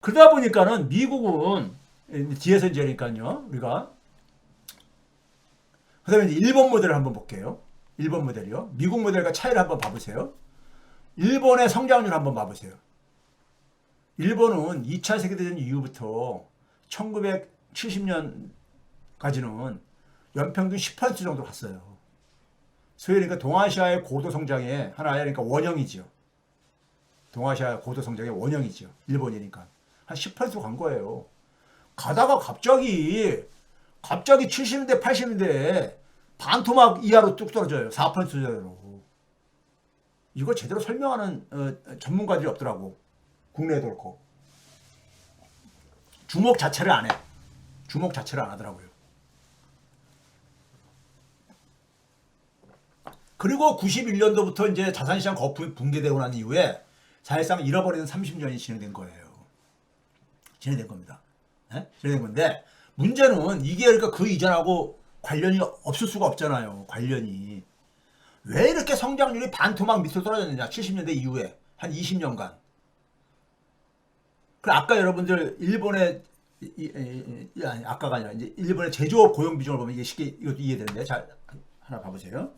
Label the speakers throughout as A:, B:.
A: 그러다 보니까는 미국은 뒤에서 이제 그러니까요. 우리가 그다음에 이제 일본 모델을 한번 볼게요. 일본 모델이요. 미국 모델과 차이를 한번 봐보세요. 일본의 성장률 한번 봐보세요. 일본은 2차 세계대전 이후부터 1970년까지는 연평균 10% 정도 갔어요. 소위 그러니까 동아시아의 고도 성장의 하나의 그러니까 원형이죠. 동아시아 고도 성장의 원형이죠. 일본이니까 한 10%간 거예요. 가다가 갑자기 70년대 80년대에 반토막 이하로 뚝 떨어져요. 4%대로. 이거 제대로 설명하는 전문가들이 없더라고. 국내에도 그렇고. 주목 자체를 안 해. 주목 자체를 안 하더라고요. 그리고 91년도부터 이제 자산시장 거품이 붕괴되고 난 이후에 사실상 잃어버리는 30년이 진행된 거예요. 진행된 겁니다. 네? 진행된 건데 문제는 이게 그러니까 그 이전하고 관련이 없을 수가 없잖아요. 관련이. 왜 이렇게 성장률이 반토막 밑으로 떨어졌느냐. 70년대 이후에 한 20년간. 그 아까 여러분들 일본의 아니 아까가 아니라 이제 일본의 제조업 고용 비중을 보면 이게 쉽게 이것도 이해되는데 자 하나 봐보세요.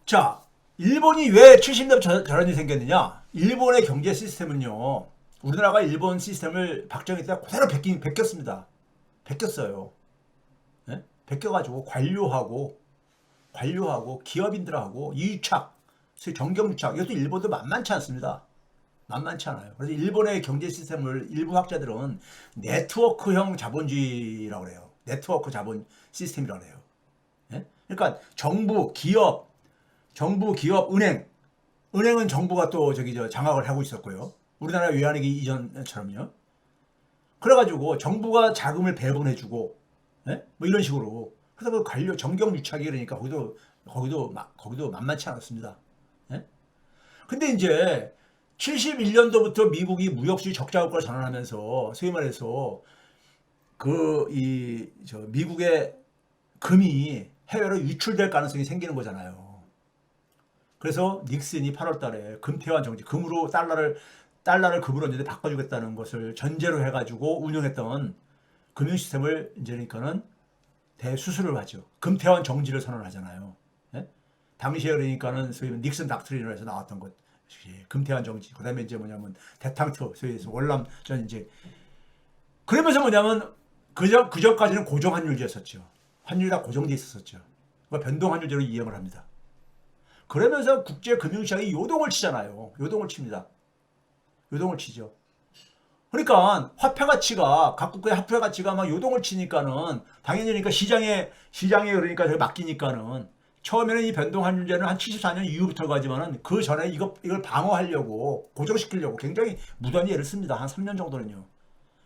A: 자 일본이 왜 70년대 저런 일이 생겼느냐? 일본의 경제 시스템은요. 우리나라가 일본 시스템을 박정희 때 그대로 베꼈습니다. 베꼈어요. 네? 베껴가지고 관료하고 기업인들하고 이유착, 정경유착 이것도 일본도 만만치 않습니다. 만만치 않아요. 그래서 일본의 경제 시스템을 일부 학자들은 네트워크형 자본주의라고 그래요. 네트워크 자본 시스템이라고 해요. 예? 그러니까 정부, 기업, 은행은 정부가 또 장악을 하고 있었고요. 우리나라 외환위기 이전처럼요. 그래가지고 정부가 자금을 배분해주고, 예? 뭐 이런 식으로. 그래서 그 관료 정경유착이 그러니까 거기도 만만치 않았습니다. 예? 근데 이제 71년도부터 미국이 무역수지 적자국가로 전환하면서 소위 말해서 미국의 금이 해외로 유출될 가능성이 생기는 거잖아요. 그래서 닉슨이 8월 달에 금태환 정책, 달러를 금으로 이제 바꿔주겠다는 것을 전제로 해가지고 운영했던 금융 시스템을 이제 그러니까는 대수술을 하죠. 금태환 정지를 선언하잖아요. 예? 당시에 그러니까는 소위 닉슨 닥트린으로 해서 나왔던 것. 금태환 정지. 그다음에 이제 뭐냐면 대탕트, 소위 월남 전 이제 그러면서 뭐냐면 그전까지는 고정 환율제였었죠. 환율이 다 고정돼 있었었죠. 그러니까 변동 환율제로 이행을 합니다. 그러면서 국제 금융시장이 요동을 치잖아요. 요동을 칩니다. 요동을 치죠. 그러니까 화폐 가치가 각국의 화폐 가치가 막 요동을 치니까는 당연히 그러니까 시장에 그러니까 맡기니까는 처음에는 이 변동 환율제는 한 74년 이후부터 가지만은 그 전에 이걸 방어하려고 고정시키려고 굉장히 무단히 애를 씁니다. 한 3년 정도는요.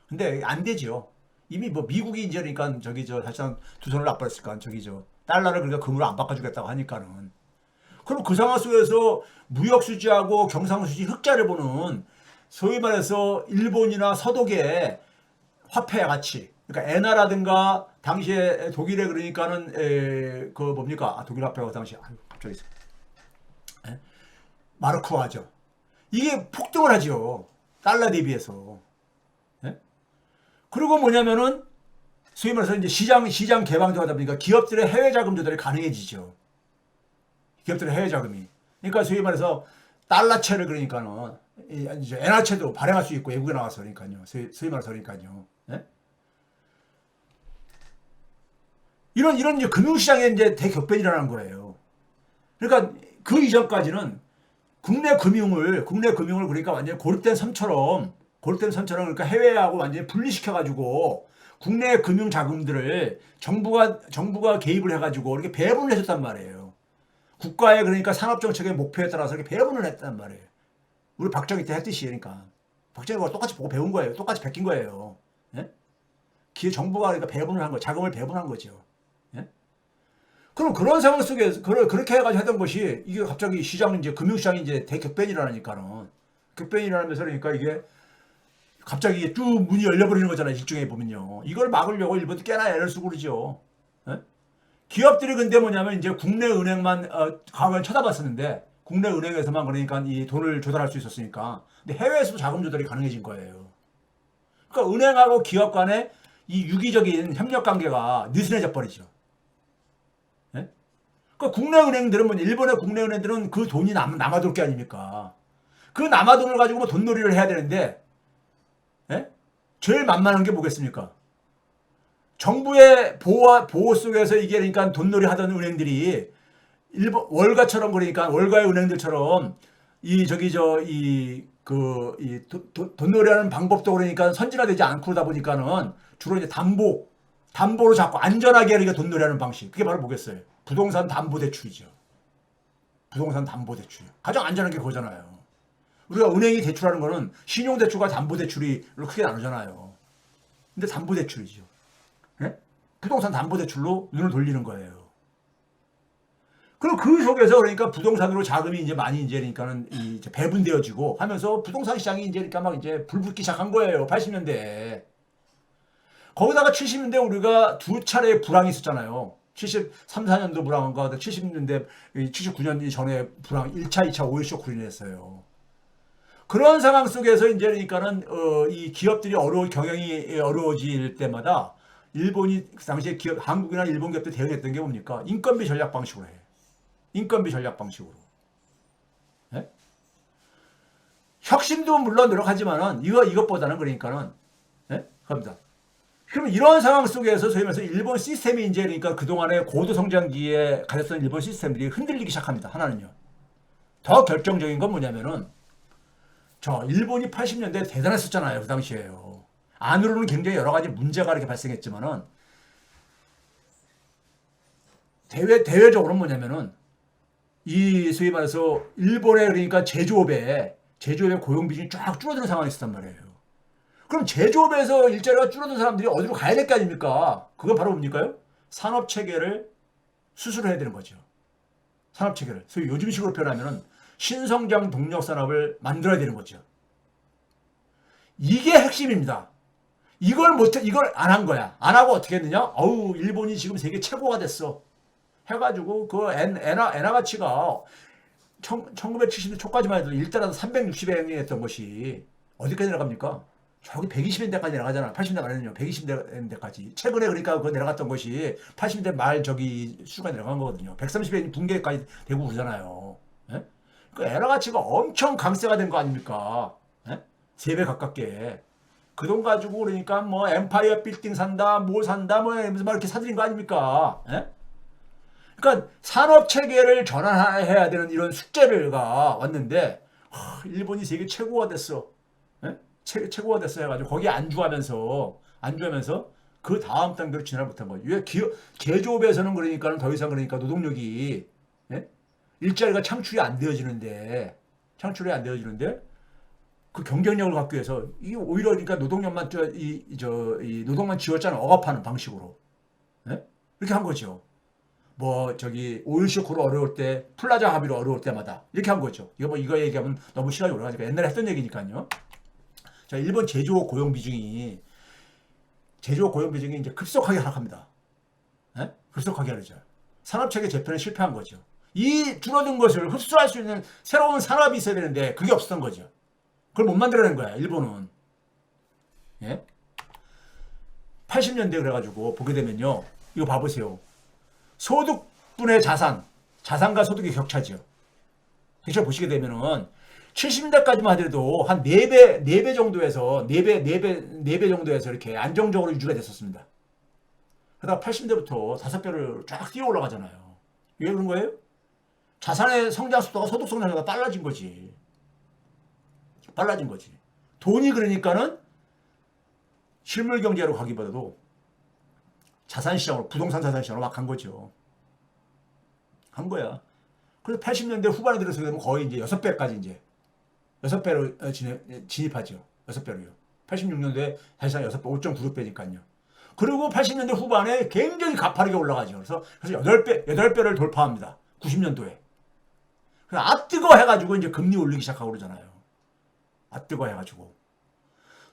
A: 근데 안 되죠. 이미 뭐 미국이 이제 그러니까 사실상 두 손을 납발했을까 달러를 그러니까 금으로 안 바꿔주겠다고 하니까는 그럼 그 상황 속에서 무역 수지하고 경상 수지 흑자를 보는 소위 말해서 일본이나 서독의 화폐 가치, 그러니까 엔화라든가 당시에 독일에 그러니까는 그 뭡니까? 독일 화폐가 당시 갑자기 마르크화죠. 이게 폭등을 하죠. 달러 대비해서. 예? 그리고 뭐냐면은 소위 말해서 이제 시장 개방되다 보니까 기업들의 해외 자금 조달이 가능해지죠. 기업들의 해외 자금이. 그러니까 소위 말해서 달러채를 그러니까는 이제 엔화채도 발행할 수 있고 외국에 나가서 그러니까요. 소위 말해서 그러니까요. 예? 이런 이제 금융시장의 이제 대격변이 일어나는 거예요. 그러니까 그 이전까지는 국내 금융을 그러니까 완전히 고립된 섬처럼 그러니까 해외하고 완전히 분리시켜가지고 국내 금융 자금들을 정부가 개입을 해가지고 이렇게 배분을 해줬단 말이에요. 국가의 그러니까 산업정책의 목표에 따라서 이렇게 배분을 했단 말이에요. 우리 박정희 때 했듯이 그러니까 박정희가 똑같이 보고 배운 거예요. 똑같이 베낀 거예요. 예? 정부가 그러니까 배분을 한 거, 자금을 배분한 거죠. 예? 그럼 그런 상황 속에서 그렇게 해가지고 하던 것이 이게 갑자기 이제 금융시장이 이제 대격변이 일어나니까는 격변이 일어나면서 그러니까 이게 갑자기 쭉 문이 열려버리는 거잖아요. 일종에 보면요. 이걸 막으려고 일본도 꽤나 애를 쓰고 그러죠. 예? 기업들이 근데 뭐냐면 이제 국내 은행만 과거엔 쳐다봤었는데 국내 은행에서만 그러니까 이 돈을 조달할 수 있었으니까 근데 해외에서도 자금 조달이 가능해진 거예요. 그러니까 은행하고 기업 간의 이 유기적인 협력 관계가 느슨해져 버리죠. 예? 그러니까 국내 은행들은 뭐냐, 일본의 국내 은행들은 그 돈이 남아돌 게 아닙니까? 그 남아돈을 가지고 뭐 돈놀이를 해야 되는데, 예? 제일 만만한 게 뭐겠습니까? 정부의 보호 속에서 이게 그러니까 돈놀이 하던 은행들이 일본 월가처럼 그러니까 월가의 은행들처럼 이 저기 저 이 그 이 돈놀이하는 방법도 그러니까 선진화되지 않고 그러다 보니까는 주로 이제 담보로 자꾸 안전하게 그러니까 돈놀이하는 방식, 그게 바로 뭐겠어요? 부동산 담보 대출이죠. 부동산 담보 대출 가장 안전한 게 그거잖아요. 우리가 은행이 대출하는 거는 신용 대출과 담보 대출이 크게 나누잖아요. 근데 담보 대출이죠. 예? 부동산 담보 대출로 눈을 돌리는 거예요. 그리고 그 속에서 그러니까 부동산으로 자금이 이제 많이 이제 그러니까는 이제 배분되어지고 하면서 부동산 시장이 이제 그러니까 막 이제 불붙기 시작한 거예요. 80년대에. 거기다가 70년대 우리가 두 차례의 불황이 있었잖아요. 73, 4년도 불황과 70년대, 79년 전에 불황, 1차, 2차 오일 쇼크로 인했어요. 그런 상황 속에서 이제 그러니까는 이 기업들이 경영이 어려워질 때마다 일본이 그 당시에 한국이나 일본 기업들 대응했던 게 뭡니까? 인건비 전략 방식으로 해요. 인건비 전략 방식으로. 예? 혁신도 물론 노력하지만은 이것보다는 그러니까는 예? 겁니다. 그러면 이런 상황 속에서 소위 말해서 일본 시스템이 이제 그러니까 그동안의 고도 성장기에 가졌던 일본 시스템들이 흔들리기 시작합니다. 하나는요. 더 결정적인 건 뭐냐면은 일본이 80년대 대단했었잖아요. 그 당시에요. 안으로는 굉장히 여러 가지 문제가 이렇게 발생했지만은 대외적으로는 뭐냐면은 이 소위 말해서 일본의 그러니까 제조업의 고용 비중이 쫙 줄어드는 상황이 있었단 말이에요. 그럼 제조업에서 일자리가 줄어든 사람들이 어디로 가야 될 거 아닙니까? 그건 바로 뭡니까요? 산업 체계를 수술해야 되는 거죠. 산업 체계를. 소위 요즘식으로 표현하면은 신성장 동력 산업을 만들어야 되는 거죠. 이게 핵심입니다. 이걸 안 한 거야. 안 하고 어떻게 했느냐? 일본이 지금 세계 최고가 됐어. 해가지고 그 엔화 가치가 1970년 초까지만 해도 1달러당 360엔이 했던 것이 어디까지 내려갑니까? 저기 120엔대까지 내려가잖아. 80년대 말에는요. 120엔대까지. 최근에 그러니까 그 내려갔던 것이 80년대 말 저기 수가 내려간 거거든요. 130엔이 붕괴까지 되고 그러잖아요. 예? 그 엔화 가치가 엄청 강세가 된 거 아닙니까? 예? 3배 가깝게. 그 돈 가지고 그러니까 뭐 엠파이어 빌딩 산다, 뭐 산다, 뭐 이렇게 사들인 거 아닙니까? 예? 그러니까 산업 체계를 전환해야 되는 이런 숙제가 왔는데 일본이 세계 최고가 됐어. 예? 최고가 됐어 해가지고 거기에 안주하면서 그 다음 단계로 진화를 못한 거죠. 왜 제조업에서는 그러니까는 더 이상 그러니까 노동력이 예? 일자리가 창출이 안 되어지는데 그 경쟁력을 갖기 위해서 이 오히려 그러니까 노동력만 노동만 지었잖아 억압하는 방식으로 예? 이렇게 한 거죠. 오일 쇼크로 어려울 때, 플라자 합의로 어려울 때마다 이렇게 한 거죠. 이거 얘기하면 너무 시간이 오래 가니까 옛날에 했던 얘기니까요. 자, 일본 제조업 고용 비중이 이제 급속하게 하락합니다. 예? 급속하게 하죠. 산업체계 재편에 실패한 거죠. 이 줄어든 것을 흡수할 수 있는 새로운 산업이 있어야 되는데 그게 없었던 거죠. 그걸 못 만들어낸 거야, 일본은. 예? 80년대 그래가지고 보게 되면요. 이거 봐보세요. 소득분의 자산과 소득의 격차죠. 격차 보시게 되면은 70년대까지만 하더라도 한 4배 정도에서 4배 정도에서 이렇게 안정적으로 유지가 됐었습니다. 그러다가 80년대부터 5배를 쫙 뛰어 올라가잖아요. 왜 그런 거예요? 자산의 성장 속도가 소득 성장보다 빨라진 거지. 돈이 그러니까는 실물 경제로 가기보다도 부동산 자산 시장으로 막 간 거죠. 한 거야. 그래서 80년대 후반에 들어서 되면 거의 이제 6배로 진입하죠. 6배로요. 86년도에 사실상 6배, 5.96배니까요. 그리고 80년대 후반에 굉장히 가파르게 올라가죠. 그래서 8배를 돌파합니다. 90년도에. 뜨거 해가지고 이제 금리 올리기 시작하고 그러잖아요. 뜨거 해가지고.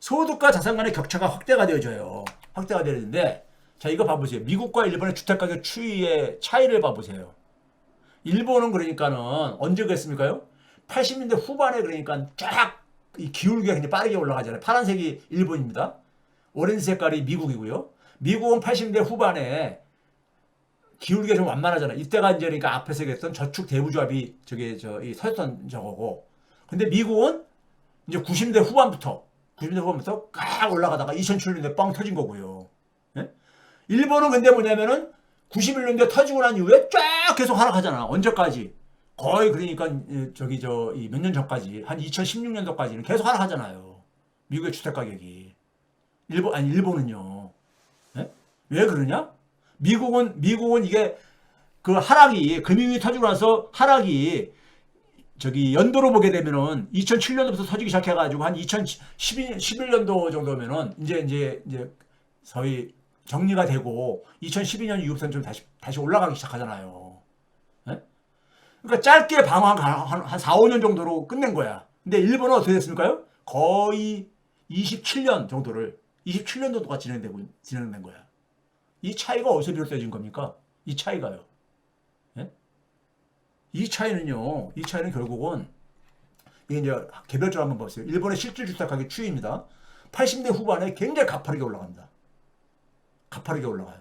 A: 소득과 자산 간의 격차가 확대가 되어져요. 확대가 되는데, 자, 이거 봐보세요. 미국과 일본의 주택가격 추이의 차이를 봐보세요. 일본은 그러니까는 언제 그랬습니까요? 80년대 후반에 그러니까 쫙 이 기울기가 굉장히 빠르게 올라가잖아요. 파란색이 일본입니다. 오렌지 색깔이 미국이고요. 미국은 80년대 후반에 기울기가 좀 완만하잖아요. 이때가 이제 그러니까 앞에서 얘기했던 저축 대부조합이 이 서였던 저거고. 근데 미국은 이제 90년대 후반부터 쫙 올라가다가 2007년대 빵 터진 거고요. 예? 일본은 근데 뭐냐면은 91년대 터지고 난 이후에 쫙 계속 하락하잖아. 언제까지? 거의 그러니까 이 몇 년 전까지 한 2016년도까지는 계속 하락하잖아요. 미국의 주택 가격이. 일본은요. 예? 왜 그러냐? 미국은 이게 그 하락이 금융이 터지고 나서 하락이 연도로 보게 되면은 2007년도부터 터지기 시작해가지고 한 2011년도 정도면은 이제 소위 정리가 되고 2012년 이후부터는 좀 다시 올라가기 시작하잖아요. 예? 그러니까 짧게 방황 한 4, 5년 정도로 끝낸 거야. 근데 일본은 어떻게 됐습니까? 거의 27년 정도를 27년도가 진행된 거야. 이 차이가 어디서 비롯되어진 겁니까? 이 차이가요. 예? 이 차이는 결국은 이게 이제 개별적으로 한번 보세요. 일본의 실질 주택 가격 추이입니다. 80대 후반에 굉장히 가파르게 올라갑니다. 가파르게 올라가요.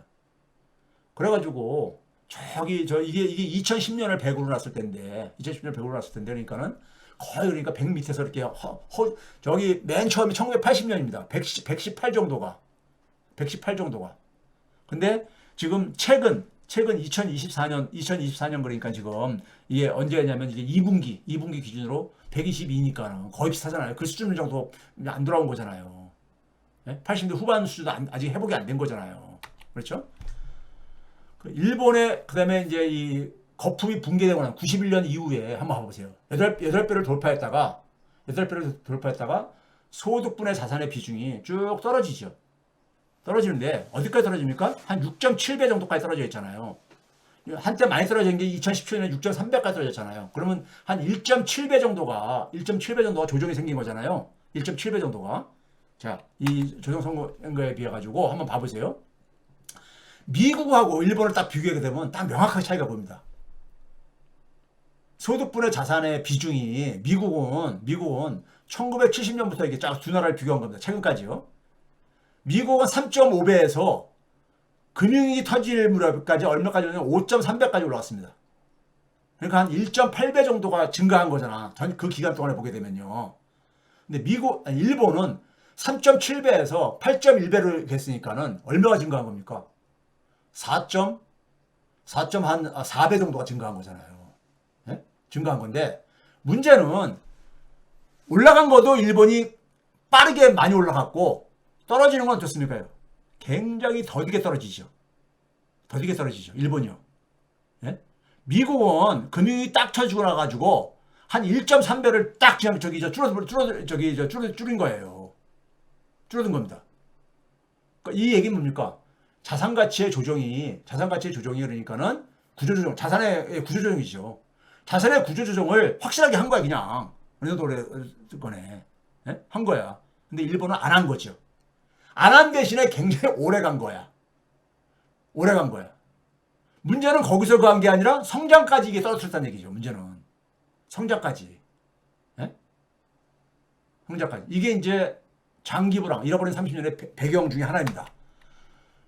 A: 그래가지고 이게 2010년을 100으로 놨을 텐데 2010년 100으로 놨을 텐데 그러니까는 거의 그러니까 100 밑에서 이렇게 저기 맨 처음이 1980년입니다. 118 정도가. 근데 지금 최근 2024년 그러니까 지금 이게 언제냐면 이게 2분기 기준으로 122니까는 거의 비슷하잖아요. 그 수준 정도 안 돌아온 거잖아요. 80대 후반 수준도 아직 회복이 안 된 거잖아요. 그렇죠? 일본의 그다음에 이제 이 거품이 붕괴되고 난 91년 이후에 한번 봐보세요. 8배를 돌파했다가 소득분의 자산의 비중이 쭉 떨어지죠. 떨어지는데 어디까지 떨어집니까? 한 6.7배 정도까지 떨어져 있잖아요. 한때 많이 떨어진 게 2017년에 6.3배까지 떨어졌잖아요. 그러면 한 1.7배 정도가 조정이 생긴 거잖아요. 1.7배 정도가. 자, 이 조정 선거에 비해 가지고 한번 봐보세요. 미국하고 일본을 딱 비교하게 되면 딱 명확하게 차이가 보입니다. 소득분의 자산의 비중이 미국은 1970년부터 이게 쫙 두 나라를 비교한 겁니다. 최근까지요. 미국은 3.5배에서 금융위기 터질 무렵까지 얼마까지는 5.3배까지 올라갔습니다. 그러니까 한 1.8배 정도가 증가한 거잖아. 그 기간 동안에 보게 되면요. 근데 일본은 3.7배에서 8.1배를 했으니까는 얼마가 증가한 겁니까? 4배 정도가 증가한 거잖아요. 네? 증가한 건데 문제는 올라간 것도 일본이 빠르게 많이 올라갔고 떨어지는 건 어떻습니까? 굉장히 더디게 떨어지죠. 일본이요. 예? 미국은 금융이 딱 터지고 나가지고 한 1.3배를 딱 그냥 줄인 거예요. 줄어든 겁니다. 그러니까 이 얘기는 뭡니까? 자산가치의 조정이 그러니까는 구조조정, 자산의 구조조정이죠. 자산의 구조조정을 확실하게 한 거야, 그냥. 어느 정도 오래 거네. 예? 한 거야. 근데 일본은 안 한 거죠. 안 한 대신에 굉장히 오래 간 거야. 문제는 거기서 그 한 게 아니라 성장까지 이게 떨어뜨렸다는 얘기죠. 문제는. 성장까지. 예? 성장까지. 이게 이제 장기 불황, 잃어버린 30년의 배경 중에 하나입니다.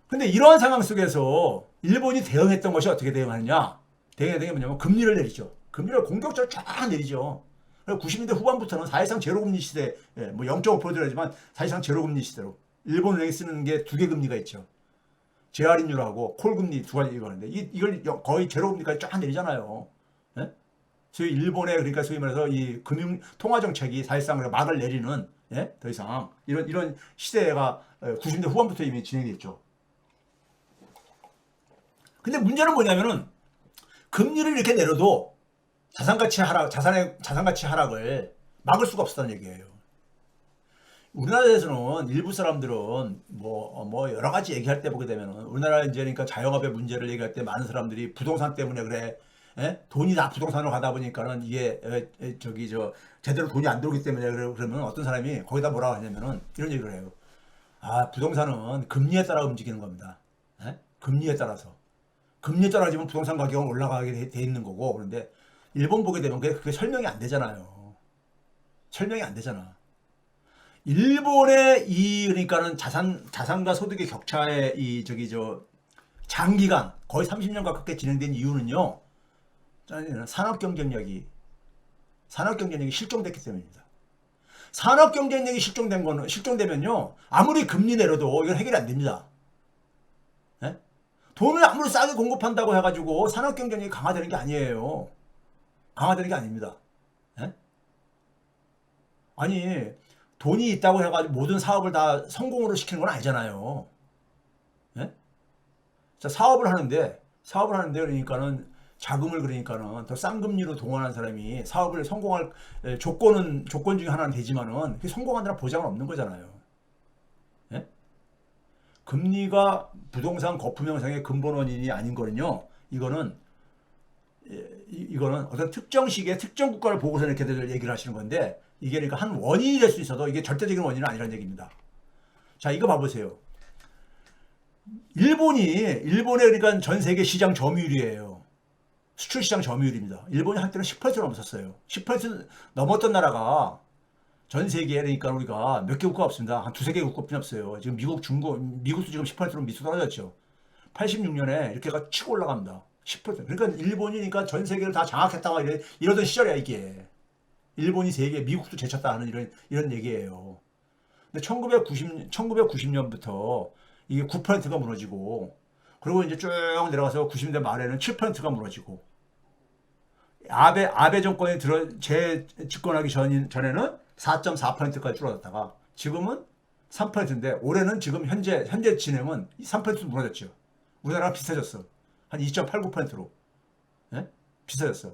A: 근데 이러한 상황 속에서 일본이 대응했던 것이 어떻게 대응하느냐? 대응이 뭐냐면 금리를 내리죠. 금리를 공격적으로 쫙 내리죠. 90년대 후반부터는 사실상 제로금리 시대, 뭐 0.5%라지만 사실상 제로금리 시대로 일본은행이 쓰는 게 두 개 금리가 있죠. 재할인율하고 콜금리 두 가지 이거는데 이걸 거의 제로금리까지 쫙 내리잖아요. 예? 소위 일본의 그러니까 소위 말해서 이 금융 통화 정책이 사실상 막을 내리는 더 이상 이런 시대가 90년대 후반부터 이미 진행이 됐죠. 근데 문제는 뭐냐면은 금리를 이렇게 내려도 자산가치 하락을 막을 수가 없었다는 얘기예요. 우리나라에서는 일부 사람들은 뭐 여러 가지 얘기할 때 보게 되면은 우리나라 이제 그러니까 자영업의 문제를 얘기할 때 많은 사람들이 부동산 때문에 그래. 돈이 다 부동산으로 가다 보니까는 이게 제대로 돈이 안 들어오기 때문에 그러면 어떤 사람이 거기다 뭐라고 하냐면은 이런 얘기를 해요. 아, 부동산은 금리에 따라 움직이는 겁니다. 금리에 따라지면 부동산 가격은 올라가게 돼 있는 거고. 그런데 일본 보게 되면 그게 설명이 안 되잖아요. 설명이 안 되잖아. 일본의 이 그러니까는 자산과 소득의 격차의 이 저기 저 장기간 거의 30년 가깝게 진행된 이유는요. 산업 경쟁력이 실종됐기 때문입니다. 산업 경쟁력이 실종되면요. 아무리 금리 내려도 이건 해결이 안 됩니다. 예? 돈을 아무리 싸게 공급한다고 해가지고 산업 경쟁력이 강화되는 게 아니에요. 강화되는 게 아닙니다. 예? 아니 돈이 있다고 해가지고 모든 사업을 다 성공으로 시키는 건 아니잖아요. 예? 자, 사업을 하는데 그러니까는 자금을 그러니까는 더 싼 금리로 동원한 사람이 사업을 성공할 조건 중에 하나는 되지만은 그게 성공한다는 보장은 없는 거잖아요. 예? 금리가 부동산 거품 형성의 근본 원인이 아닌 거는요. 이거는 어떤 특정 시기에 특정 국가를 보고서 이렇게들 얘기를 하시는 건데 이게 그러니까 한 원인이 될 수 있어도 이게 절대적인 원인은 아니라는 얘기입니다. 자, 이거 봐보세요. 일본의 그러니까 전 세계 시장 점유율이에요. 수출 시장 점유율입니다. 일본이 한때는 10% 넘었었어요. 10% 넘었던 나라가 전 세계에 그러니까 우리가 몇 개 국가가 없습니다. 한 두세 개 국가뿐이 없어요. 지금 미국도 지금 10%로 밑으로 떨어졌죠. 86년에 이렇게가 치고 올라갑니다. 10%. 그러니까 일본이 그러니까 전 세계를 다 장악했다가 이러던 시절이야 이게. 일본이 세계, 미국도 제쳤다 하는 이런 얘기예요. 근데 1990년부터 이게 9%가 무너지고 그리고 이제 쭉 내려가서 90년대 말에는 7%가 무너지고 아베 정권이 집권하기 전에는 4.4%까지 줄어들었다가 지금은 3%인데 올해는 지금 현재 진행은 3% 무너졌죠. 우리나라랑 비슷해졌어. 한 2.89%로. 예? 비슷해졌어.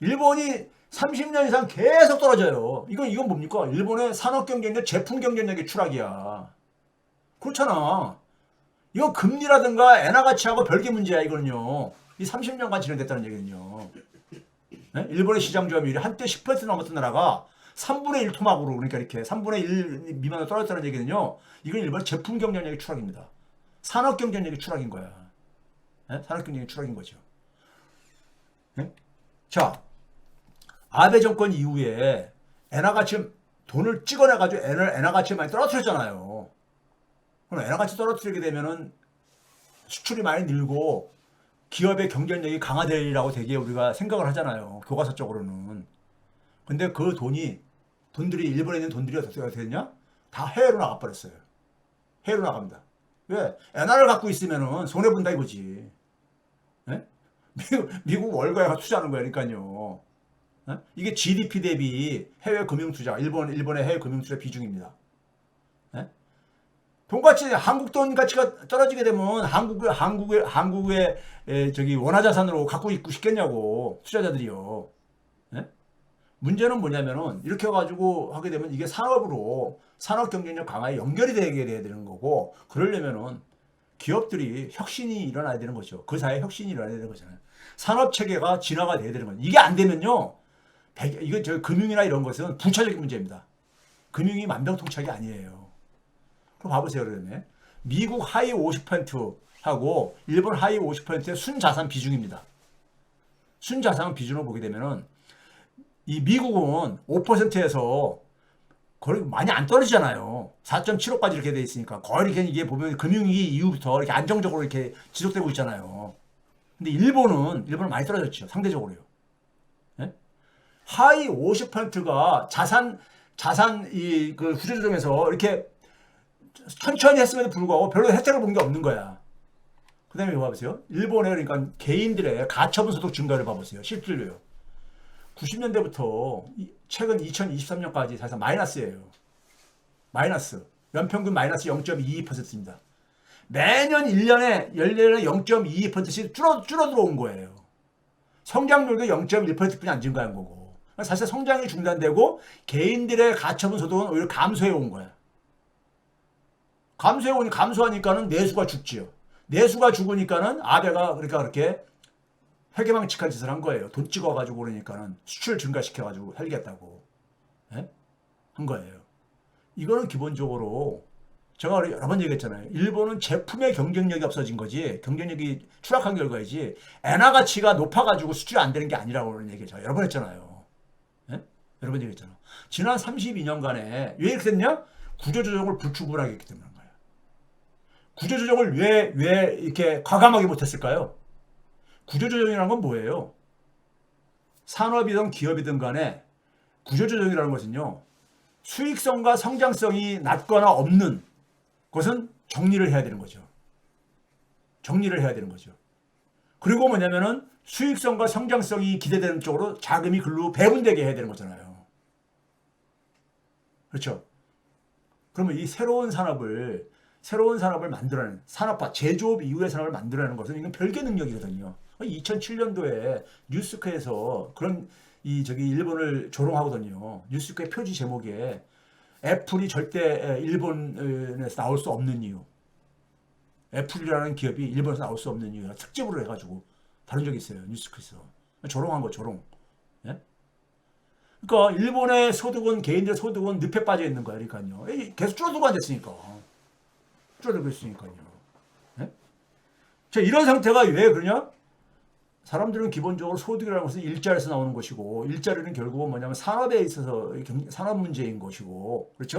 A: 일본이 30년 이상 계속 떨어져요. 이건 뭡니까? 일본의 산업 경쟁력, 제품 경쟁력의 추락이야. 그렇잖아. 이건 금리라든가 엔화 가치하고 별개 문제야, 이거는요. 이 30년간 진행됐다는 얘기는요. 네? 일본의 시장 점유율이 한때 10% 넘었던 나라가 3분의 1 토막으로 그러니까 이렇게 3분의 1 미만으로 떨어졌다는 얘기는요. 이건 일본의 제품 경쟁력의 추락입니다. 산업 경쟁력의 추락인 거야. 네? 산업 경쟁력의 추락인 거죠. 네? 자, 아베 정권 이후에 엔화 가치 돈을 찍어내가지고 엔화 가치 많이 떨어뜨렸잖아요. 그럼 엔화 가치 떨어뜨리게 되면은 수출이 많이 늘고 기업의 경쟁력이 강화되리라고 되게 우리가 생각을 하잖아요. 교과서적으로는. 근데 그 돈들이 일본에 있는 돈들이 어떻게 됐냐? 다 해외로 나가버렸어요. 해외로 나갑니다. 왜? 엔화를 갖고 있으면은 손해 본다 이거지. 예? 미국 월가에 투자하는 거야, 그러니까요. 예? 이게 GDP 대비 해외 금융 투자, 일본의 해외 금융 투자 비중입니다. 예? 돈가치 한국 돈 가치가 떨어지게 되면 한국의 저기 원화자산으로 갖고 있고 싶겠냐고 투자자들이요. 예? 문제는 뭐냐면은 이렇게 해가지고 하게 되면 이게 산업 경쟁력 강화에 연결이 되게 돼야 되는 거고 그러려면은 기업들이 혁신이 일어나야 되는 거죠. 그 사회에 혁신이 일어나야 되는 거잖아요. 산업 체계가 진화가 돼야 되는 거죠. 이게 안 되면요, 이거 저 금융이나 이런 것은 부차적인 문제입니다. 금융이 만병통치약이 아니에요. 그럼 봐보세요, 그러면 미국 하위 50%하고 일본 하위 50%의 순자산 비중입니다. 순자산 비중을 보게 되면은 이 미국은 5%에서 거의 많이 안 떨어지잖아요. 4.75까지 이렇게 돼 있으니까 거의 이렇게 이게 보면 금융위기 이후부터 이렇게 안정적으로 이렇게 지속되고 있잖아요. 근데 일본은 많이 떨어졌죠. 상대적으로요. 예? 하위 50%가 자산 그 구조조정에서 이렇게 천천히 했음에도 불구하고 별로 혜택을 본 게 없는 거야. 그 다음에 봐보세요. 일본의 그러니까 개인들의 가처분 소득 증가를 봐보세요. 실질로요. 90년대부터 최근 2023년까지 사실상 마이너스예요. 마이너스. 연평균 마이너스 0.22%입니다. 매년 1년에 0.22%씩 줄어들어온 거예요. 성장률도 0.1%뿐이 안 증가한 거고. 사실 성장이 중단되고 개인들의 가처분 소득은 오히려 감소해 온 거야. 감소하니까는 내수가 죽지요. 내수가 죽으니까는 아베가 그러니까 그렇게 회계망측한 짓을 한 거예요. 돈 찍어가지고 그러니까는 수출 증가시켜가지고 살겠다고. 예? 한 거예요. 이거는 기본적으로 제가 여러 번 얘기했잖아요. 일본은 제품의 경쟁력이 없어진 거지, 경쟁력이 추락한 결과이지, 엔화 가치가 높아가지고 수출이 안 되는 게 아니라고 그런 얘기 제가 여러 번 했잖아요. 예? 여러 번 얘기했잖아. 지난 32년간에 왜 이렇게 됐냐? 구조조정을 불충분하게 했기 때문인 거예요. 구조조정을 왜 이렇게 과감하게 못했을까요? 구조조정이라는 건 뭐예요? 산업이든 기업이든 간에 구조조정이라는 것은요, 수익성과 성장성이 낮거나 없는 것은 정리를 해야 되는 거죠. 정리를 해야 되는 거죠. 그리고 뭐냐면은 수익성과 성장성이 기대되는 쪽으로 자금이 글로 배분되게 해야 되는 거잖아요. 그렇죠? 그러면 이 새로운 산업을 만들어내는 산업화, 제조업 이후의 산업을 만들어내는 것은 이건 별개 능력이거든요. 2007년도에 뉴스크에서 그런 일본을 조롱하거든요. 뉴스크의 표지 제목에 애플이 절대 일본에서 나올 수 없는 이유. 애플이라는 기업이 일본에서 나올 수 없는 이유가 특집으로 해가지고 다룬 적이 있어요. 뉴스크에서. 조롱한 거, 조롱. 예? 그러니까 일본의 소득은, 개인들의 소득은 늪에 빠져 있는 거야. 그러니까요. 계속 줄어들고 앉았으니까. 줄어들고 있으니까요. 예? 자, 이런 상태가 왜 그러냐? 사람들은 기본적으로 소득이라는 것은 일자리에서 나오는 것이고, 일자리는 결국은 뭐냐면 산업에 있어서 산업 문제인 것이고, 그렇죠?